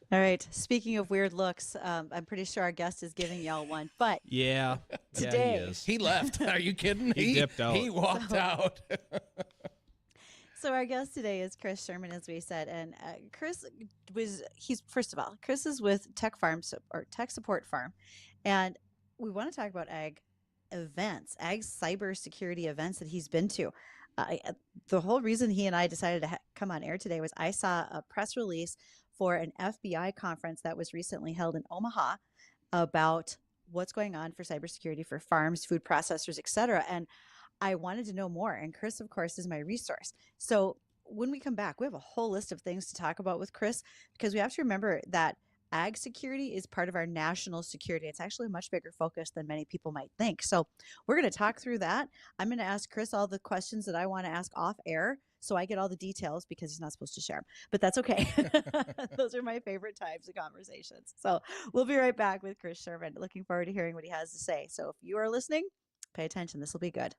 All right. Speaking of weird looks, I'm pretty sure our guest is giving y'all one. But Yeah, yeah, he today, is. He left. Are you kidding? He dipped He out. walked so out. so our guest today is Chris Sherman, as we said, and Chris he's first of all, Chris is with Tech Farm or Tech Support Farm, and we want to talk about ag cybersecurity events that he's been to. The whole reason he and I decided to come on air today was I saw a press release for an FBI conference that was recently held in Omaha about what's going on for cybersecurity for farms, food processors, et cetera. And I wanted to know more. And Chris, of course, is my resource. So when we come back, we have a whole list of things to talk about with Chris because we have to remember that ag security is part of our national security. It's actually a much bigger focus than many people might think. So we're going to talk through that. I'm going to ask Chris all the questions that I want to ask off air. So I get all the details because he's not supposed to share them, but that's okay. Those are my favorite types of conversations. So we'll be right back with Chris Sherman. Looking forward to hearing what he has to say. So if you are listening, pay attention. This will be good.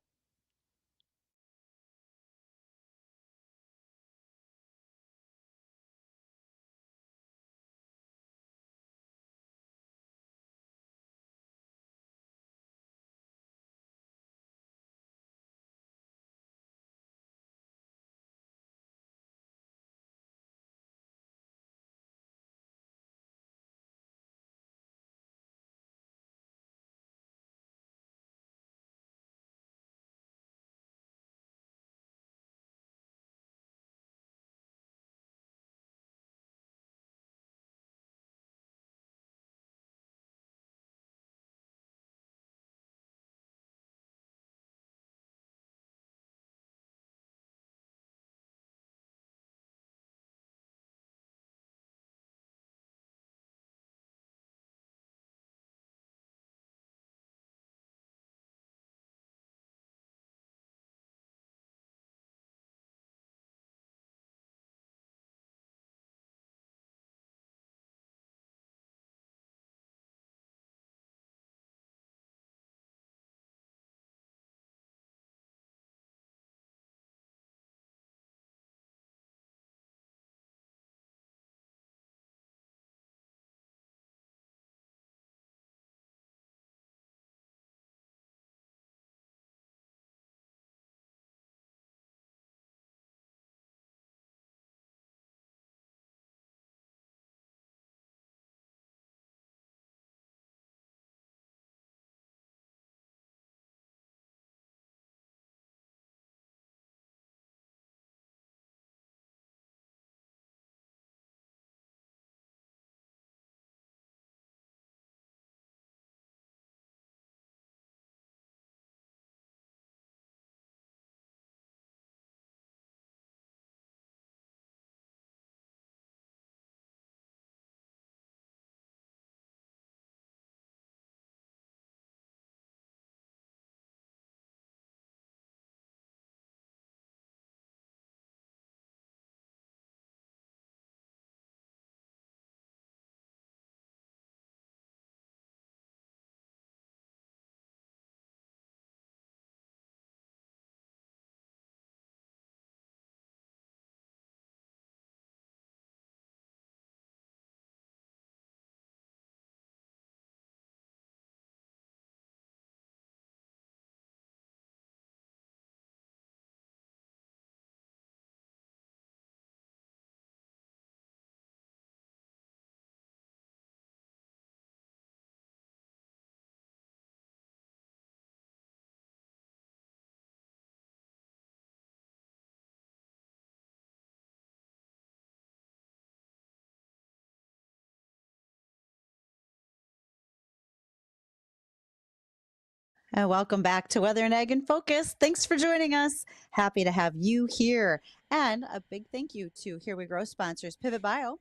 And welcome back to Weather and Ag in Focus. Thanks for joining us. Happy to have you here. And a big thank you to Here We Grow sponsors, Pivot Bio.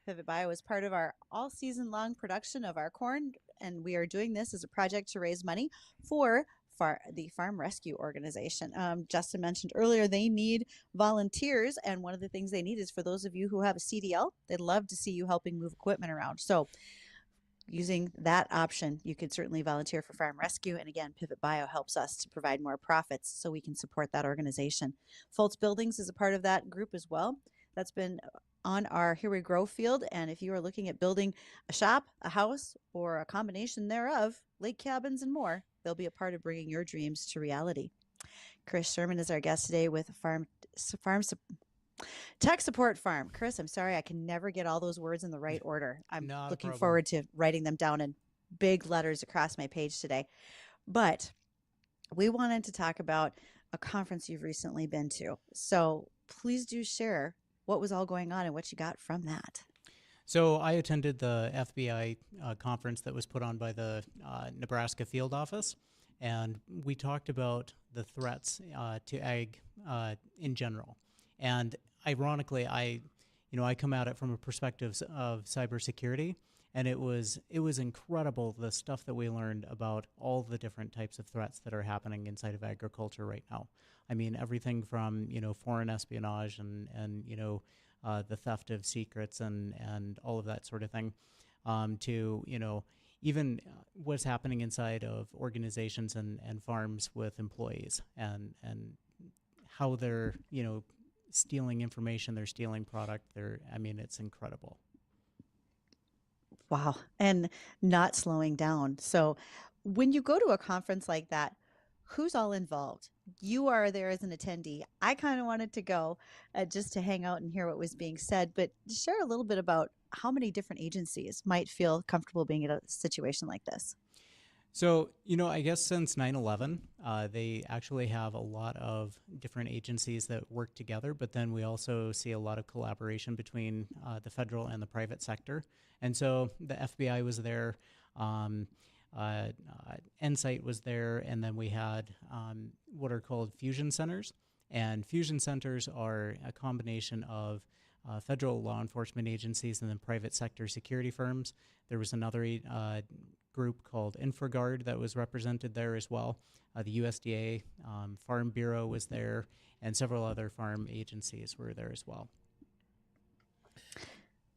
Pivot Bio is part of our all season long production of our corn, and we are doing this as a project to raise money for the Farm Rescue Organization. Justin mentioned earlier they need volunteers, and one of the things they need is for those of you who have a CDL, they'd love to see you helping move equipment around. So using that option, you could certainly volunteer for Farm Rescue. And again, Pivot Bio helps us to provide more profits so we can support that organization. Fultz Buildings is a part of that group as well. that's been on our Here We Grow field. And if you are looking at building a shop, a house, or a combination thereof, lake cabins and more, they'll be a part of bringing your dreams to reality. Chris Sherman is our guest today with Tech Support Farm. Chris, I'm sorry, I can never get all those words in the right order. I'm Not a looking problem. forward to writing them down in big letters across my page today. But we wanted to talk about a conference you've recently been to. So please do share what was all going on and what you got from that. So I attended the FBI conference that was put on by the Nebraska field office, and we talked about the threats to ag in general. And ironically, I come at it from a perspective of cybersecurity, and it was incredible the stuff that we learned about all the different types of threats that are happening inside of agriculture right now. I mean, everything from foreign espionage and the theft of secrets and all of that sort of thing, to even what's happening inside of organizations and farms with employees and how they're stealing information, they're stealing product. It's incredible. Wow. And not slowing down. So when you go to a conference like that, who's all involved? You are there as an attendee. I kind of wanted to go just to hang out and hear what was being said, but share a little bit about how many different agencies might feel comfortable being in a situation like this. So, I guess since 9/11, they actually have a lot of different agencies that work together, but then we also see a lot of collaboration between the federal and the private sector. And so the FBI was there, Insight was there, and then we had what are called fusion centers. And fusion centers are a combination of federal law enforcement agencies and then private sector security firms. There was another group called InfraGuard that was represented there as well. The USDA, Farm Bureau was there, and several other farm agencies were there as well.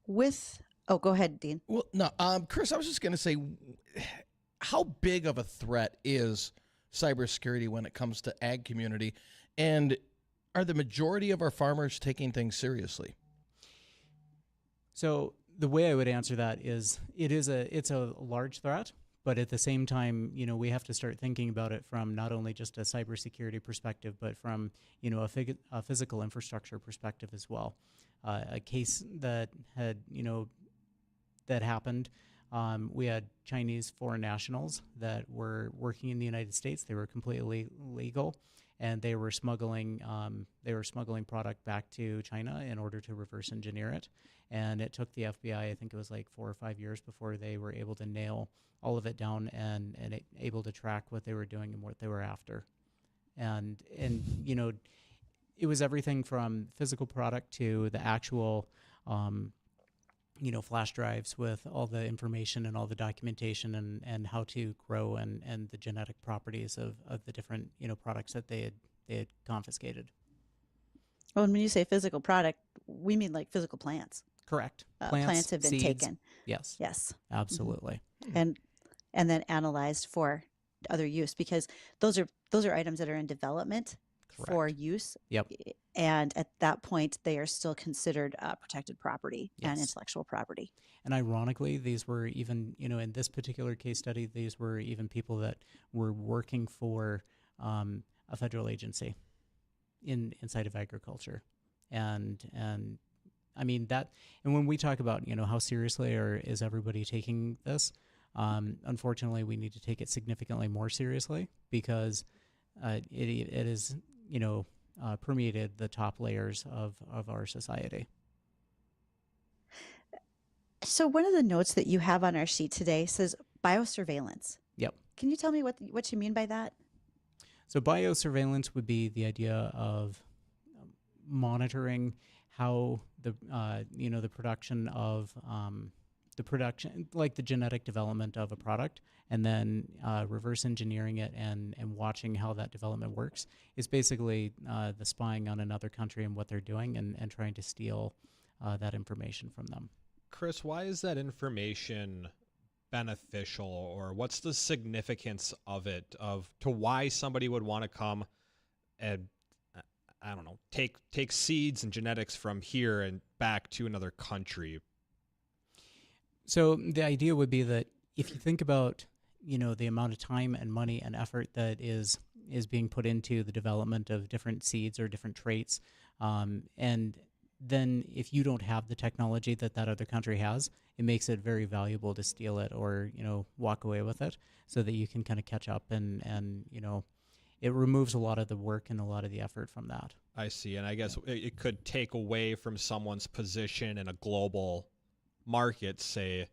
Go ahead, Dean. Well, no, Chris, I was just going to say, how big of a threat is cybersecurity when it comes to ag community, and are the majority of our farmers taking things seriously? So the way I would answer that is it's a large threat, but at the same time, we have to start thinking about it from not only just a cybersecurity perspective, but from a physical infrastructure perspective as well. A case that had that happened. We had Chinese foreign nationals that were working in the United States. They were completely legal, and they were smuggling product back to China in order to reverse engineer it. And it took the FBI, I think it was like 4 or 5 years before they were able to nail all of it down and able to track what they were doing and what they were after. And it was everything from physical product to the actual flash drives with all the information and all the documentation and how to grow and the genetic properties of the different products that they had confiscated. Well, and when you say physical product, we mean like physical plants. Correct. Plants have been seeds, taken. Yes, absolutely. And then analyzed for other use, because those are items that are in development. Correct. For use. Yep. And at that point, they are still considered protected property. Yes. And intellectual property. And ironically, these were even, in this particular case study, these were even people that were working for a federal agency inside of agriculture. And I mean that, and when we talk about, how seriously is everybody taking this, unfortunately, we need to take it significantly more seriously, because it is, permeated the top layers of our society. So one of the notes that you have on our sheet today says biosurveillance. Yep. Can you tell me what you mean by that? So biosurveillance would be the idea of monitoring how the production of like the genetic development of a product, and then reverse engineering it and watching how that development works is basically the spying on another country and what they're doing and trying to steal that information from them. Chris, why is that information beneficial, or what's the significance of it, to why somebody would want to come and I don't know, take seeds and genetics from here and back to another country? So the idea would be that if you think about, the amount of time and money and effort that is being put into the development of different seeds or different traits, and then if you don't have the technology that other country has, it makes it very valuable to steal it or, walk away with it so that you can kind of catch up and it removes a lot of the work and a lot of the effort from that. I see. And I guess it could take away from someone's position in a global market, say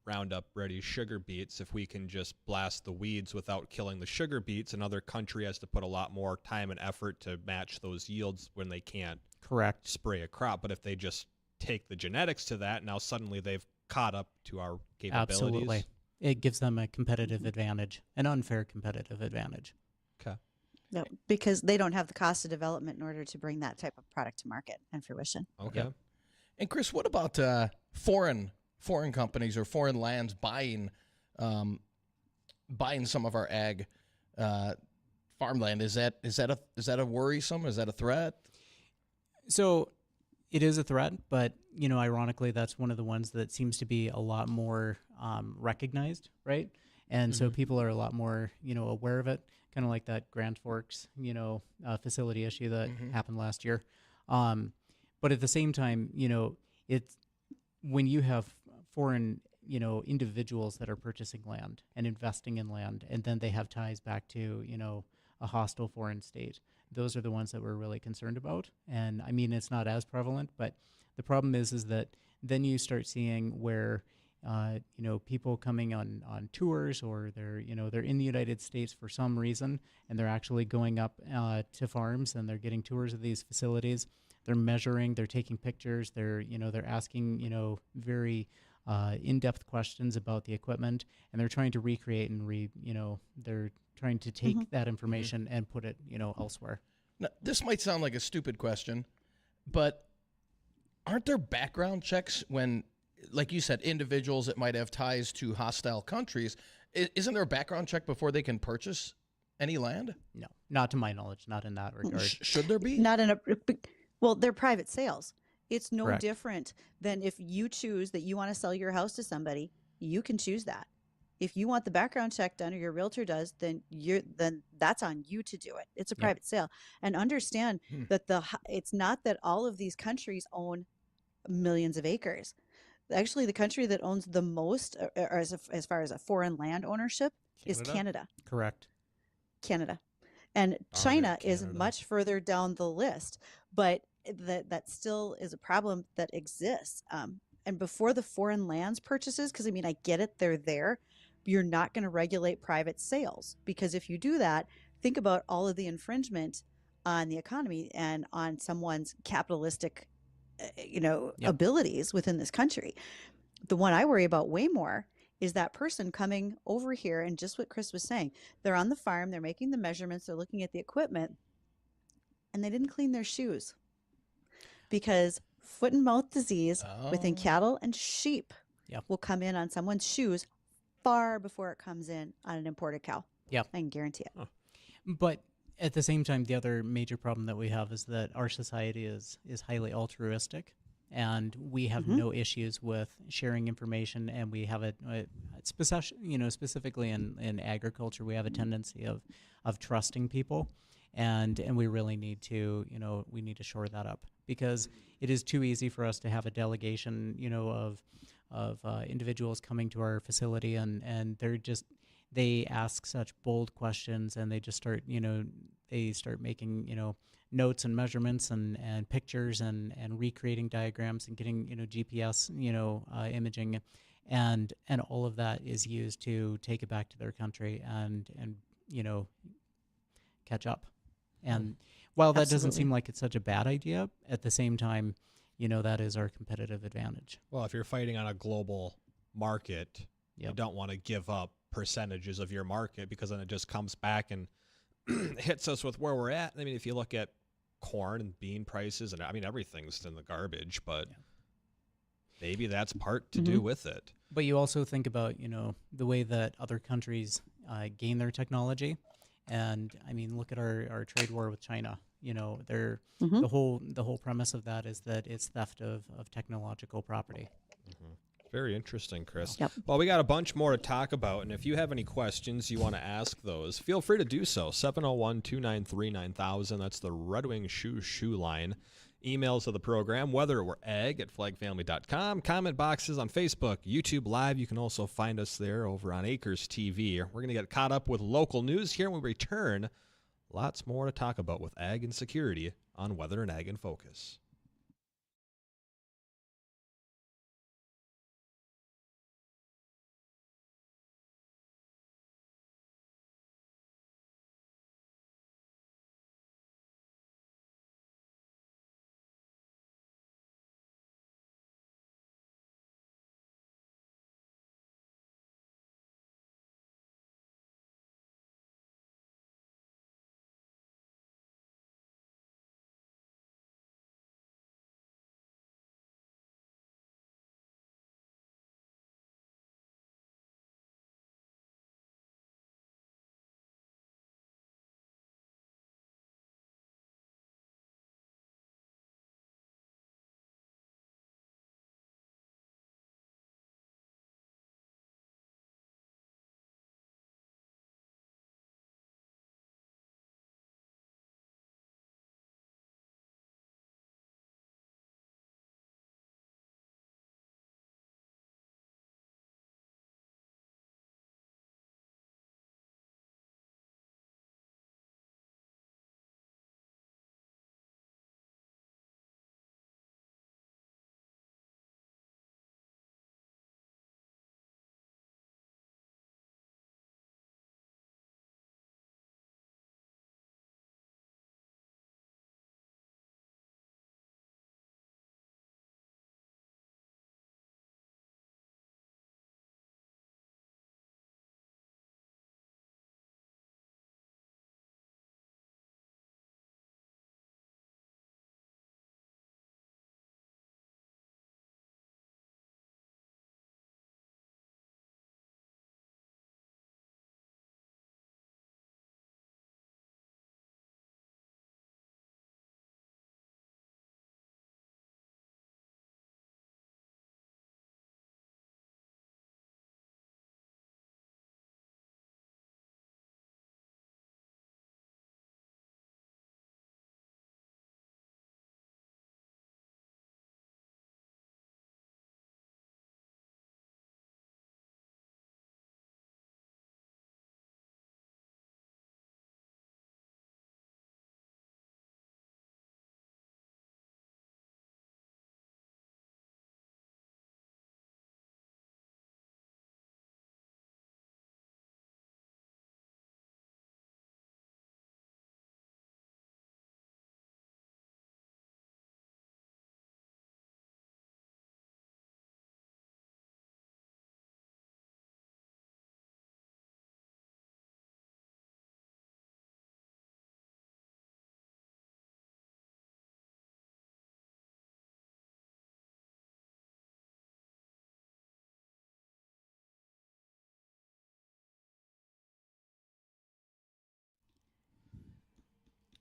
Roundup Ready sugar beets. If we can just blast the weeds without killing the sugar beets, another country has to put a lot more time and effort to match those yields when they can't Correct. spray a crop. But if they just take the genetics to that, now suddenly they've caught up to our capabilities. Absolutely. It gives them a competitive advantage, an unfair competitive advantage. Okay. No, because they don't have the cost of development in order to bring that type of product to market and fruition. Okay. Yep. And Chris, what about foreign companies or foreign lands buying some of our ag farmland? Is that a worrisome? Is that a threat? So it is a threat, but ironically, that's one of the ones that seems to be a lot more recognized, right? And so people are a lot more aware of it, kind of like that Grand Forks facility issue that happened last year. But at the same time, it's when you have foreign individuals that are purchasing land and investing in land, and then they have ties back to a hostile foreign state. Those are the ones that we're really concerned about. And I mean, it's not as prevalent, but the problem is that then you start seeing where, people coming on tours, or they're in the United States for some reason, and they're actually going up to farms and they're getting tours of these facilities. They're measuring, they're taking pictures, they're asking, very in-depth questions about the equipment, and they're trying to recreate and they're trying to take that information and put it, elsewhere. Now, this might sound like a stupid question, but aren't there background checks when, like you said, individuals that might have ties to hostile countries? Isn't there a background check before they can purchase any land? No, not to my knowledge, not in that regard. Should there be? Not in a well, they're private sales. It's no Correct. different than if you choose that you want to sell your house to somebody, you can choose that. If you want the background check done or your realtor does, then that's on you to do it. It's a private sale. And understand that it's not that all of these countries own millions of acres. Actually, the country that owns the most, or as far as a foreign land ownership, is Canada. Correct. Canada. And China is much further down the list, but that still is a problem that exists. And before the foreign lands purchases, because I mean, I get it, they're there, you're not going to regulate private sales, because if you do that, think about all of the infringement on the economy and on someone's capitalistic, abilities within this country. The one I worry about way more is that person coming over here, and just what Chris was saying, they're on the farm, they're making the measurements, they're looking at the equipment, and they didn't clean their shoes, because foot and mouth disease within cattle and sheep will come in on someone's shoes far before it comes in on an imported cow. Yep. I can guarantee it. But at the same time, the other major problem that we have is that our society is highly altruistic, and we have no issues with sharing information, and we have specifically in agriculture, we have a tendency of trusting people, and we really need to shore that up, because it is too easy for us to have a delegation of individuals coming to our facility, and they ask such bold questions, and they just start making notes and measurements and pictures and recreating diagrams and getting GPS imaging, and all of that is used to take it back to their country and catch up. And while that doesn't seem like it's such a bad idea, at the same time, that is our competitive advantage. Well, if you're fighting on a global market, you don't want to give up percentages of your market, because then it just comes back and hits us with where we're at. I mean, if you look at corn and bean prices, and I mean, everything's in the garbage, but maybe that's part to do with it. But you also think about, the way that other countries gain their technology. And I mean, look at our trade war with China. they're Mhm. the whole premise of that is that it's theft of technological property. Very interesting, Chris. Yep. Well, we got a bunch more to talk about, and if you have any questions you want to ask those, feel free to do so. 701-293-9000. That's the Red Wing Shoe line. Emails of the program, weather or ag at flagfamily.com. Comment boxes on Facebook, YouTube Live. You can also find us there over on Acres TV. We're going to get caught up with local news here when we return. Lots more to talk about with ag and security on Weather and Ag in Focus.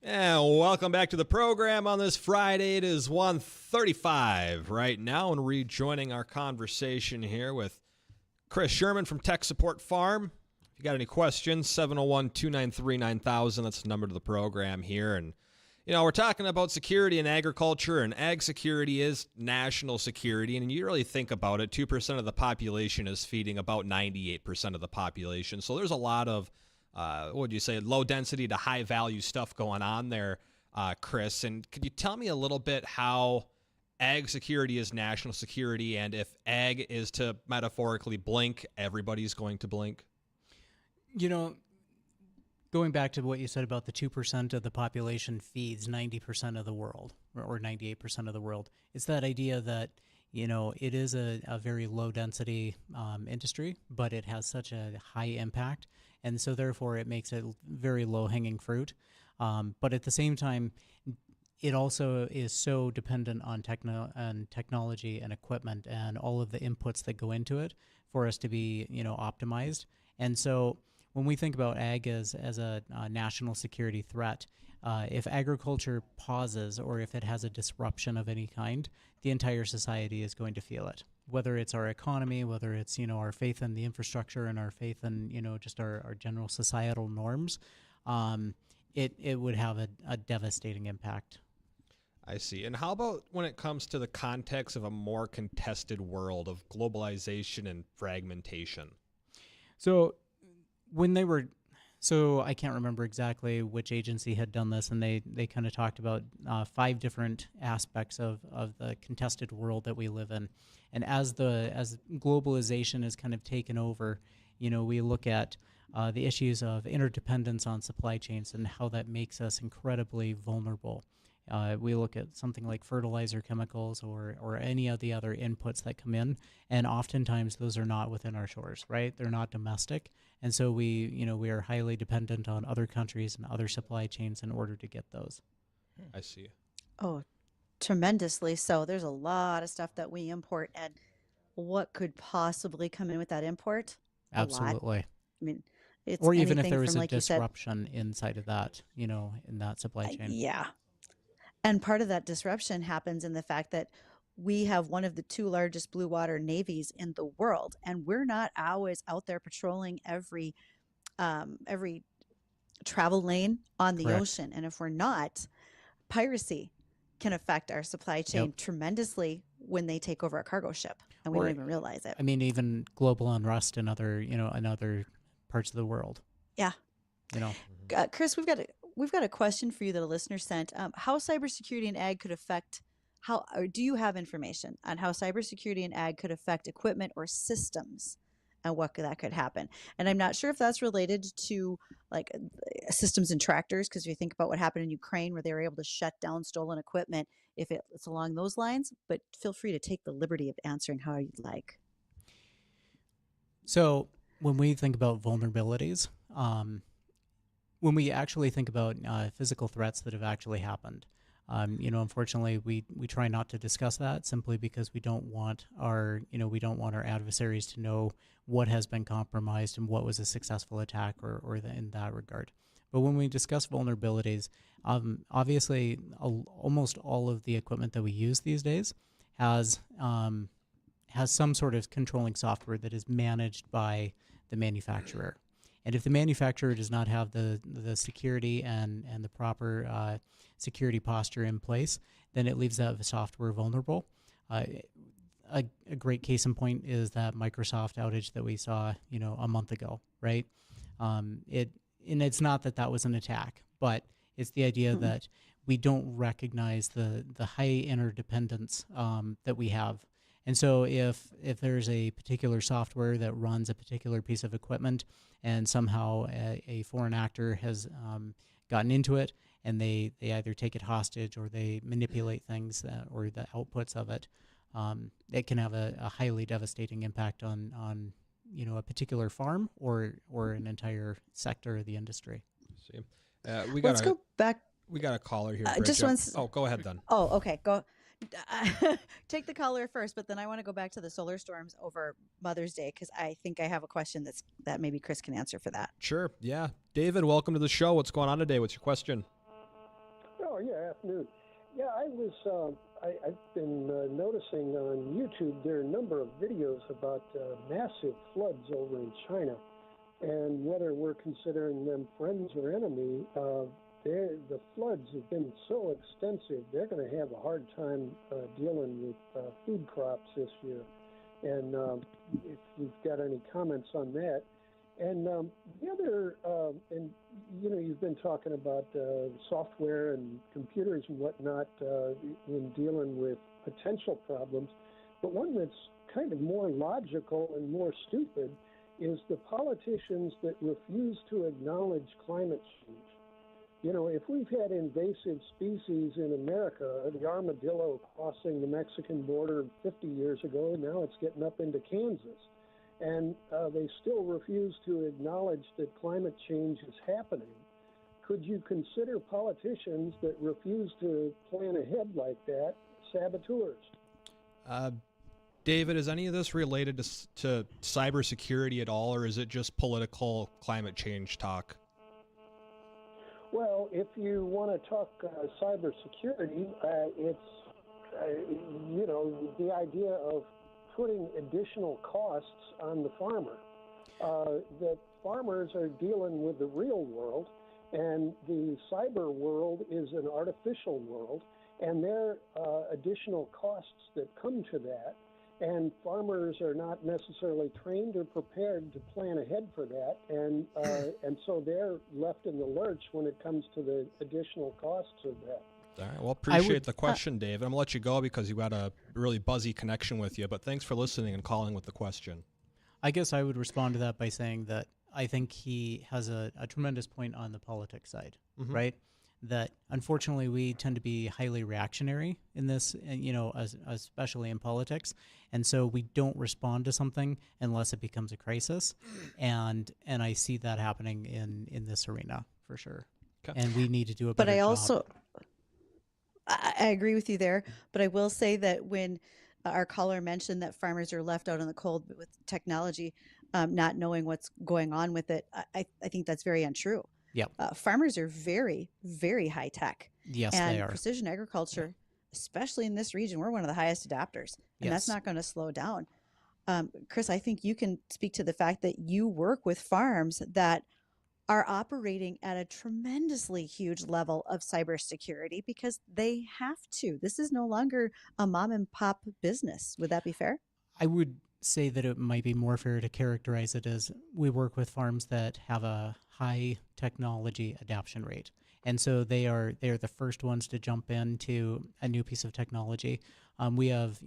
And welcome back to the program on this Friday. It is 1:35 right now, and rejoining our conversation here with Chris Sherman from Tech Support Farm. If you got any questions, 701-293-9000. That's the number to the program here. And, we're talking about security in agriculture, and ag security is national security. And you really think about it, 2% of the population is feeding about 98% of the population. So there's a lot of what would you say, low density to high value stuff going on there, Chris. And could you tell me a little bit how ag security is national security, and if ag is to metaphorically blink, everybody's going to blink? Going back to what you said about the 2% of the population feeds 90% of the world, or 98% of the world, it's that idea that it is a very low density industry, but it has such a high impact. And so therefore it makes it very low hanging fruit. But at the same time, it also is so dependent on technology and equipment and all of the inputs that go into it for us to be, optimized. And so when we think about ag as a national security threat, if agriculture pauses or if it has a disruption of any kind, the entire society is going to feel it. Whether it's our economy, whether it's, our faith in the infrastructure and our faith in, just our general societal norms, it would have a devastating impact. I see. And how about when it comes to the context of a more contested world of globalization and fragmentation? So I can't remember exactly which agency had done this, and they kind of talked about 5 different aspects of the contested world that we live in. And as globalization is kind of taken over, we look at the issues of interdependence on supply chains and how that makes us incredibly vulnerable. We look at something like fertilizer chemicals or any of the other inputs that come in, and oftentimes those are not within our shores, right? They're not domestic, and so we are highly dependent on other countries and other supply chains in order to get those. I see. Oh, tremendously so. There's a lot of stuff that we import, and what could possibly come in with that import? A lot. Absolutely. I mean, it's Or even if anything there was from, a like you said, disruption inside of that, in that supply chain. yeah. And part of that disruption happens in the fact that we have one of the 2 largest blue water navies in the world, and we're not always out there patrolling every travel lane on the Correct. ocean. And if we're not, piracy can affect our supply chain Yep. tremendously when they take over a cargo ship, and we Or- don't even realize it. I mean, even global unrest in other parts of the world. Yeah. Mm-hmm. Chris, we've got a question for you that a listener sent. How cybersecurity and ag could affect or do you have information on how cybersecurity and ag could affect equipment or systems and that could happen? And I'm not sure if that's related to like systems and tractors, because if you think about what happened in Ukraine where they were able to shut down stolen equipment, if it's along those lines, but feel free to take the liberty of answering how you'd like. So when we think about vulnerabilities, when we actually think about physical threats that have actually happened, unfortunately, we try not to discuss that simply because we don't want our adversaries to know what has been compromised and what was a successful attack in that regard. But when we discuss vulnerabilities, obviously, almost all of the equipment that we use these days has some sort of controlling software that is managed by the manufacturer. And if the manufacturer does not have the security and the proper security posture in place, then it leaves that software vulnerable. A great case in point is that Microsoft outage that we saw, a month ago, right? It's not that was an attack, but it's the idea that we don't recognize the high interdependence that we have. And so if there's a particular software that runs a particular piece of equipment and somehow a foreign actor has gotten into it and they either take it hostage or they manipulate things or the outputs of it, it can have a highly devastating impact on a particular farm or an entire sector of the industry. See, Let's go back. We got a caller here. Just once. Oh, go ahead then. Oh, okay. Go. Take the caller first, but then I want to go back to the solar storms over Mother's Day because I think I have a question that maybe Chris can answer for that. Sure. Yeah. David, welcome to the show. What's going on today? What's your question? Oh, yeah, afternoon. Yeah, I've been noticing on YouTube there are a number of videos about massive floods over in China, and whether we're considering them friends or enemy, the floods have been so extensive, they're going to have a hard time dealing with food crops this year. And if you've got any comments on that. And the other, you've been talking about software and computers and whatnot in dealing with potential problems. But one that's kind of more logical and more stupid is the politicians that refuse to acknowledge climate change. If we've had invasive species in America, the armadillo crossing the Mexican border 50 years ago, now it's getting up into Kansas. And they still refuse to acknowledge that climate change is happening. Could you consider politicians that refuse to plan ahead like that saboteurs? David, is any of this related to cybersecurity at all, or is it just political climate change talk? Well, if you want to talk cybersecurity, it's the idea of putting additional costs on the farmer. That farmers are dealing with the real world, and the cyber world is an artificial world, and there are additional costs that come to that. And farmers are not necessarily trained or prepared to plan ahead for that, and so they're left in the lurch when it comes to the additional costs of that. All right. Well, appreciate the question, Dave. I'm going to let you go because you got a really buzzy connection with you, but thanks for listening and calling with the question. I guess I would respond to that by saying that I think he has a tremendous point on the politics side, right? That unfortunately we tend to be highly reactionary in this, especially in politics. And so we don't respond to something unless it becomes a crisis. And I see that happening in this arena for sure. Okay. And we need to do a better job. I agree with you there, but I will say that when our caller mentioned that farmers are left out in the cold with technology, not knowing what's going on with it, I think that's very untrue. Yep. Farmers are very, very high tech. Yes, and they are. Precision agriculture, especially in this region, we're one of the highest adapters, and that's not going to slow down. Chris, I think you can speak to the fact that you work with farms that are operating at a tremendously huge level of cybersecurity because they have to. This is no longer a mom and pop business. Would that be fair? I would say that it might be more fair to characterize it as we work with farms that have a high technology adoption rate. And so they are the first ones to jump into a new piece of technology. We have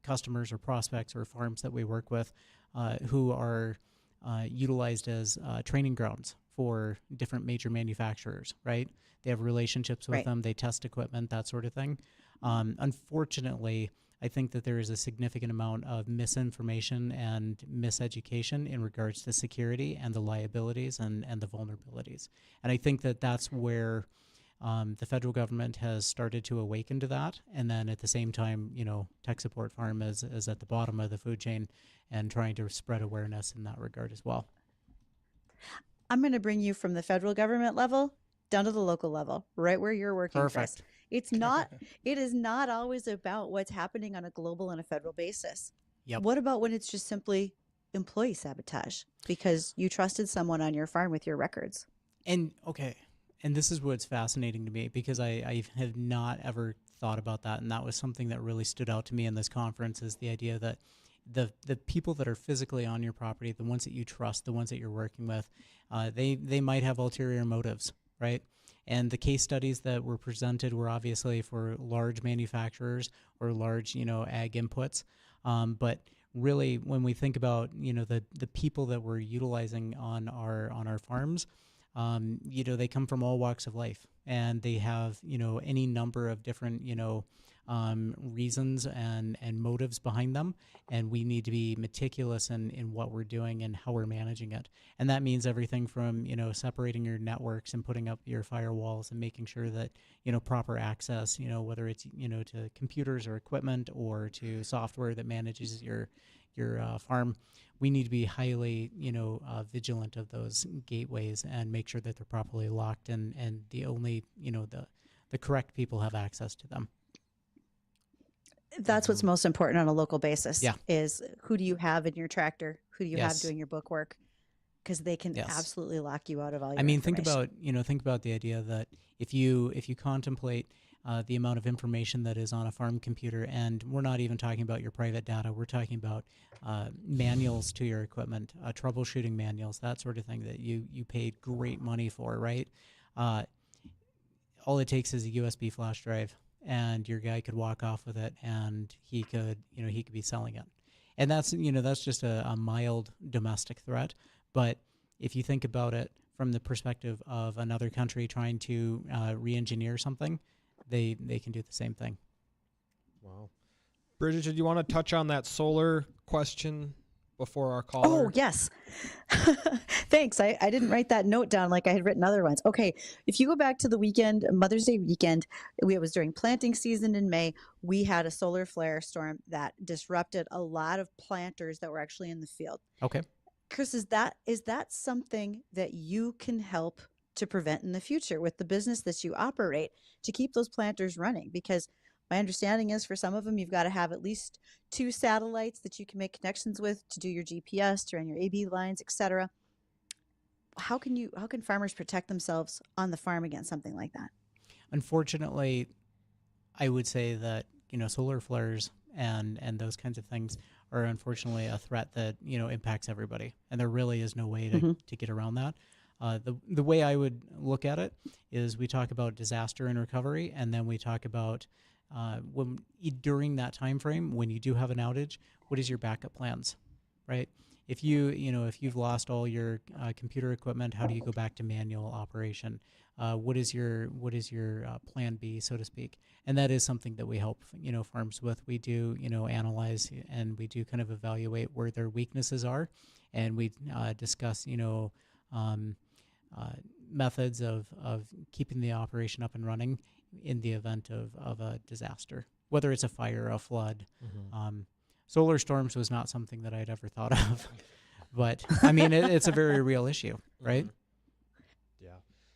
customers or prospects or farms that we work with who are utilized as training grounds for different major manufacturers, right? They have relationships with them, they test equipment, that sort of thing. Unfortunately, I think that there is a significant amount of misinformation and miseducation in regards to security and the liabilities and the vulnerabilities. And I think that that's where the federal government has started to awaken to that. And then at the same time, Tech Support Farm is at the bottom of the food chain and trying to spread awareness in that regard as well. I'm going to bring you from the federal government level down to the local level, right where you're working. Perfect. Chris. It is not always about what's happening on a global and a federal basis. Yep. What about when it's just simply employee sabotage because you trusted someone on your farm with your records? And this is what's fascinating to me because I have not ever thought about that. And that was something that really stood out to me in this conference is the idea that the people that are physically on your property, the ones that you trust, the ones that you're working with, they might have ulterior motives, right? And the case studies that were presented were obviously for large manufacturers or large, ag inputs. But really, when we think about, the people that we're utilizing on our farms, they come from all walks of life, and they have, any number of different, reasons and motives behind them. And we need to be meticulous in what we're doing and how we're managing it. And that means everything from, separating your networks and putting up your firewalls and making sure that, proper access, whether it's, to computers or equipment or to software that manages your farm. We need to be highly, vigilant of those gateways and make sure that they're properly locked and the only, the correct people have access to them. That's what's most important on a local basis. Yeah. Is who do you have in your tractor? Who do you have Yes. doing your book work? Because they can Yes. absolutely lock you out of all your I mean, information. think about the idea that if you contemplate the amount of information that is on a farm computer, and we're not even talking about your private data, we're talking about manuals to your equipment, troubleshooting manuals, that sort of thing that you paid great money for, right? All it takes is a USB flash drive, and your guy could walk off with it, and he could be selling it. And that's just a mild domestic threat. But if you think about it from the perspective of another country trying to re-engineer something, they can do the same thing. Wow. Bridgette, did you want to touch on that solar question before our caller? Oh, yes. Thanks. I didn't write that note down like I had written other ones. Okay. If you go back to the weekend, Mother's Day weekend, it was during planting season in May. We had a solar flare storm that disrupted a lot of planters that were actually in the field. Okay. Chris, is that something that you can help to prevent in the future with the business that you operate to keep those planters running? Because my understanding is for some of them, you've got to have at least 2 satellites that you can make connections with to do your GPS, to run your AB lines, etc. How can farmers protect themselves on the farm against something like that? Unfortunately, I would say that, solar flares and those kinds of things are unfortunately a threat that, impacts everybody. And there really is no way to get around that. The way I would look at it is we talk about disaster and recovery, and then we talk about during that time frame when you do have an outage, what is your backup plans, right? If you've lost all your computer equipment, how do you go back to manual operation? What is your plan B, so to speak? And that is something that we help farms with. We do analyze, and we do kind of evaluate where their weaknesses are, and we discuss methods of keeping the operation up and running in the event of a disaster, whether it's a fire, a flood. Solar storms was not something that I'd ever thought of, but I mean, it's a very real issue, right? Yeah.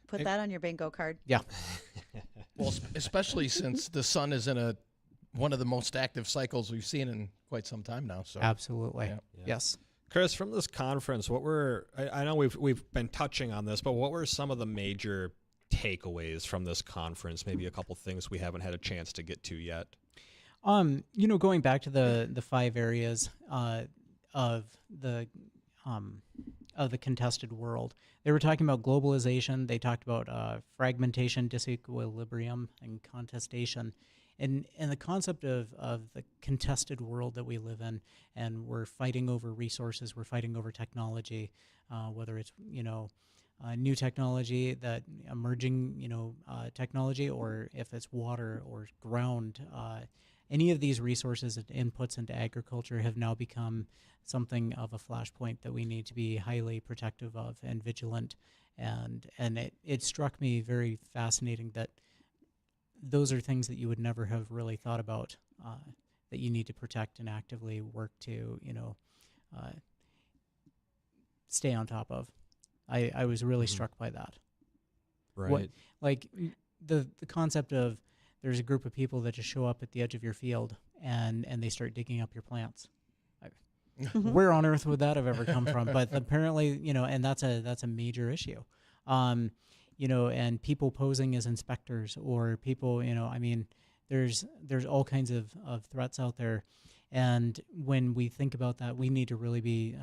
Put that on your bingo card. Yeah. Well, especially since the sun is in one of the most active cycles we've seen in quite some time now. So Absolutely. Yeah. Yes. Chris, from this conference, I know we've been touching on this, but what were some of the major takeaways from this conference? Maybe a couple things we haven't had a chance to get to yet. Going back to the 5 areas of the contested world, they were talking about globalization. They talked about fragmentation, disequilibrium, and contestation. And the concept of the contested world that we live in, and we're fighting over resources, we're fighting over technology, whether it's new technology, that emerging technology, or if it's water or ground. Any of these resources and inputs into agriculture have now become something of a flashpoint that we need to be highly protective of and vigilant. And it struck me very fascinating that those are things that you would never have really thought about, that you need to protect and actively work to, stay on top of. I was really struck by that. Right. The concept of there's a group of people that just show up at the edge of your field and they start digging up your plants. Where on earth would that have ever come from? But apparently, and that's a major issue. And people posing as inspectors, or people, there's all kinds of threats out there. And when we think about that, we need to really be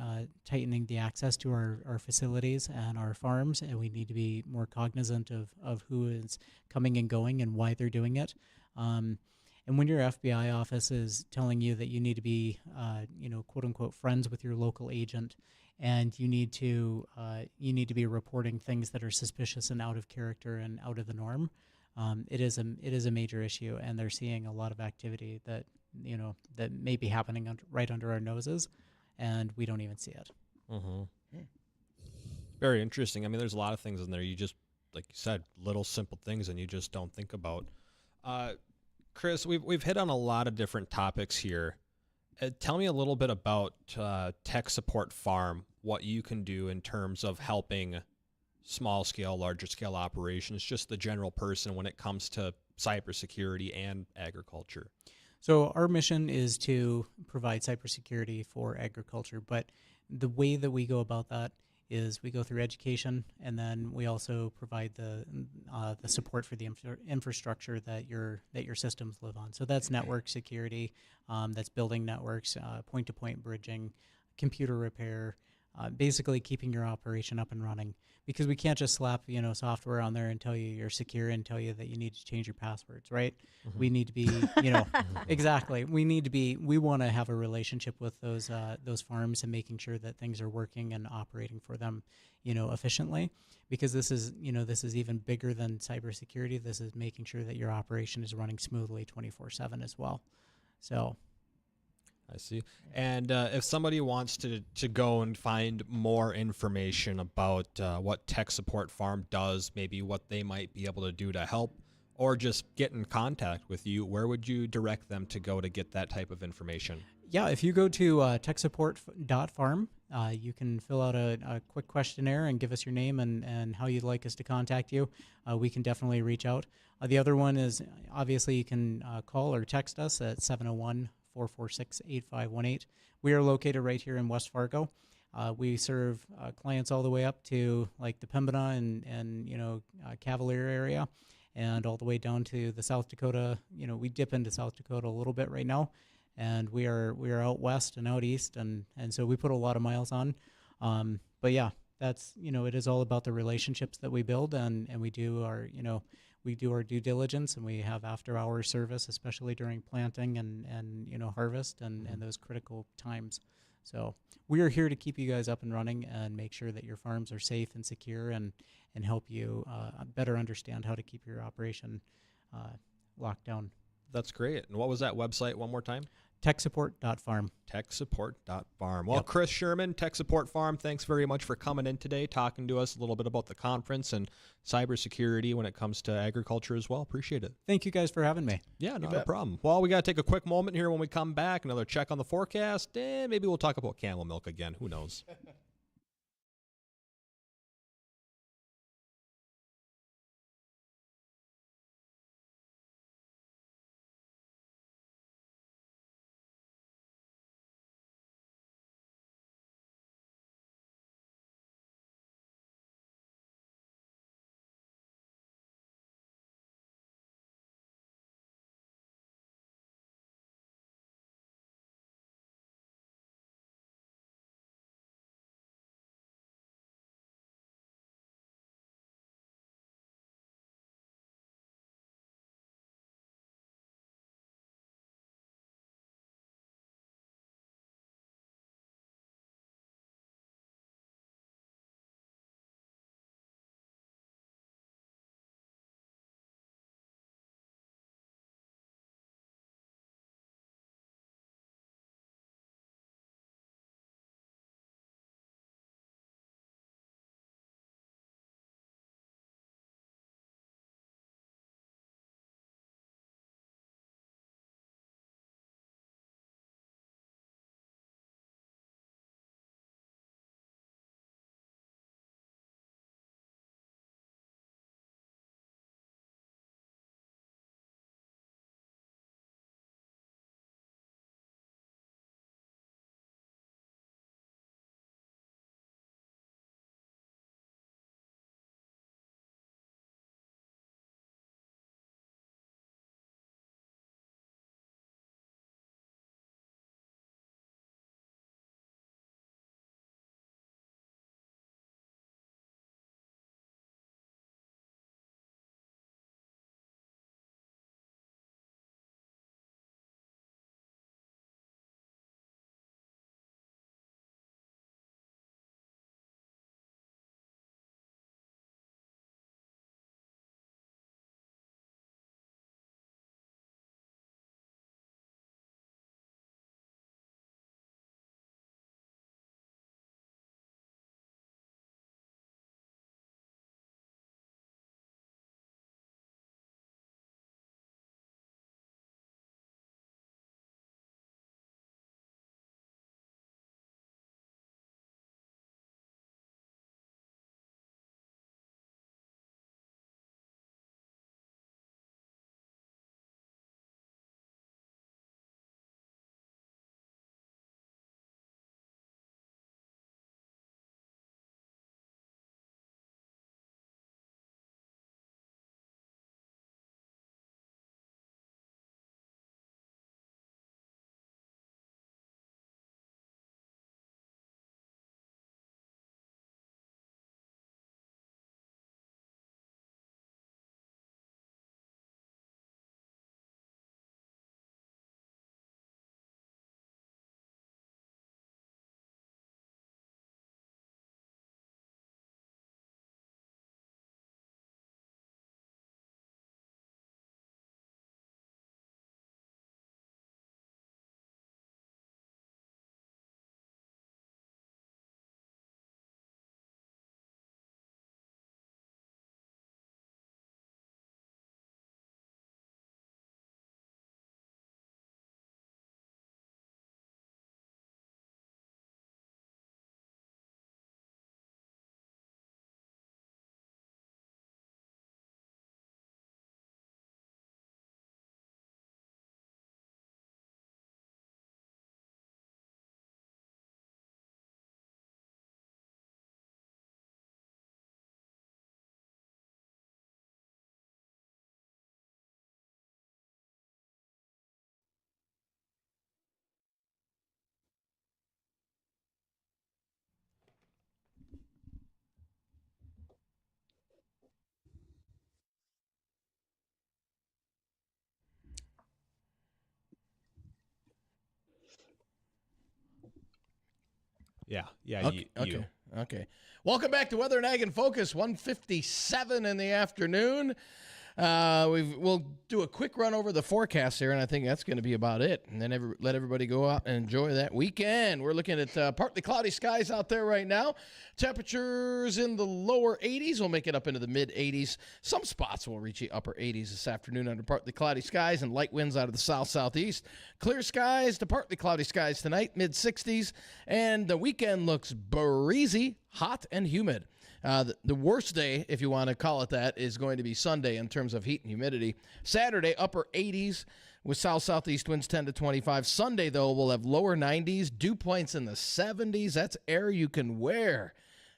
tightening the access to our facilities and our farms, and we need to be more cognizant of who is coming and going and why they're doing it. And when your FBI office is telling you that you need to be, quote unquote, friends with your local agent, and you need to be reporting things that are suspicious and out of character and out of the norm, it is a major issue, and they're seeing a lot of activity that may be happening right under our noses, and we don't even see it. Very interesting. I mean, there's a lot of things in there you just, like you said, little simple things, and you just don't think about. Chris, we've hit on a lot of different topics here. Tell me a little bit about Tech Support Farm, what you can do in terms of helping small scale, larger scale operations, just the general person when it comes to cybersecurity and agriculture. So our mission is to provide cybersecurity for agriculture, but the way that we go about that is we go through education, and then we also provide the support for the infrastructure that your systems live on. So that's network security, that's building networks, point-to-point bridging, computer repair, basically keeping your operation up and running. Because we can't just slap software on there and tell you you're secure and tell you that you need to change your passwords, right? We need to be exactly. We want to have a relationship with those farms and making sure that things are working and operating for them, efficiently. Because this is even bigger than cybersecurity. This is making sure that your operation is running smoothly 24/7 as well. So I see. And if somebody wants to go and find more information about what Tech Support Farm does, maybe what they might be able to do to help, or just get in contact with you, where would you direct them to go to get that type of information? Yeah, if you go to techsupport.farm, you can fill out a quick questionnaire and give us your name and how you'd like us to contact you. We can definitely reach out. The other one is obviously you can call or text us at 701-446-8518. We are located right here in West Fargo. We serve clients all the way up to like the Pembina and Cavalier area, and all the way down to the South Dakota. We dip into South Dakota a little bit right now, and we are out west and out east, and so we put a lot of miles on. But yeah, that's it is all about the relationships that we build, and we do our due diligence, and we have after hours service, especially during planting and harvest and those critical times. So we are here to keep you guys up and running and make sure that your farms are safe and secure, and help you better understand how to keep your operation locked down. That's great. And what was that website one more time? techsupport.farm. techsupport.farm. Well, Yep. Chris Sherman, Tech Support Farm, thanks very much for coming in today, talking to us a little bit about the conference and cybersecurity when it comes to agriculture as well. Appreciate it. Thank you guys for having me. Yeah, not a problem. Well, we got to take a quick moment here when we come back, another check on the forecast, and maybe we'll talk about camel milk again. Who knows? Yeah. Okay. Welcome back to Weather and Ag in Focus, 1:57 in the afternoon. We'll do a quick run over the forecast here, and I think that's going to be about it. And then let everybody go out and enjoy that weekend. We're looking at partly cloudy skies out there right now. Temperatures in the lower 80s. We'll make it up into the mid-80s. Some spots will reach the upper 80s this afternoon under partly cloudy skies and light winds out of the south-southeast. Clear skies to partly cloudy skies tonight, mid-60s. And the weekend looks breezy, hot, and humid. The worst day, if you want to call it that, is going to be Sunday in terms of heat and humidity. Saturday, upper 80s with south-southeast winds 10 to 25. Sunday, though, we'll have lower 90s, dew points in the 70s. That's air you can wear.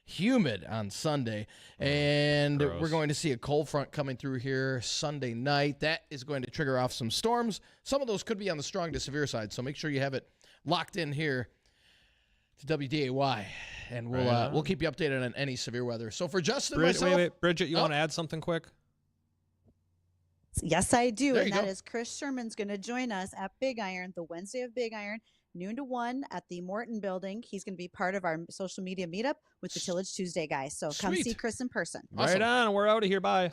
Humid on Sunday. And gross. We're going to see a cold front coming through here Sunday night. That is going to trigger off some storms. Some of those could be on the strong to severe side, so make sure you have it locked in here to WDAY, and we'll keep you updated on any severe weather. So for Justin and myself... Wait, Bridgette, you want to add something quick? Yes, I do. There And you that go. is Chris Sherman's going to join us at Big Iron, the Wednesday of Big Iron, noon to 1 at the Morton Building. He's going to be part of our social media meetup with the Tillage Tuesday guys. So come Sweet. see Chris in person. Awesome. Right on. We're out of here. Bye.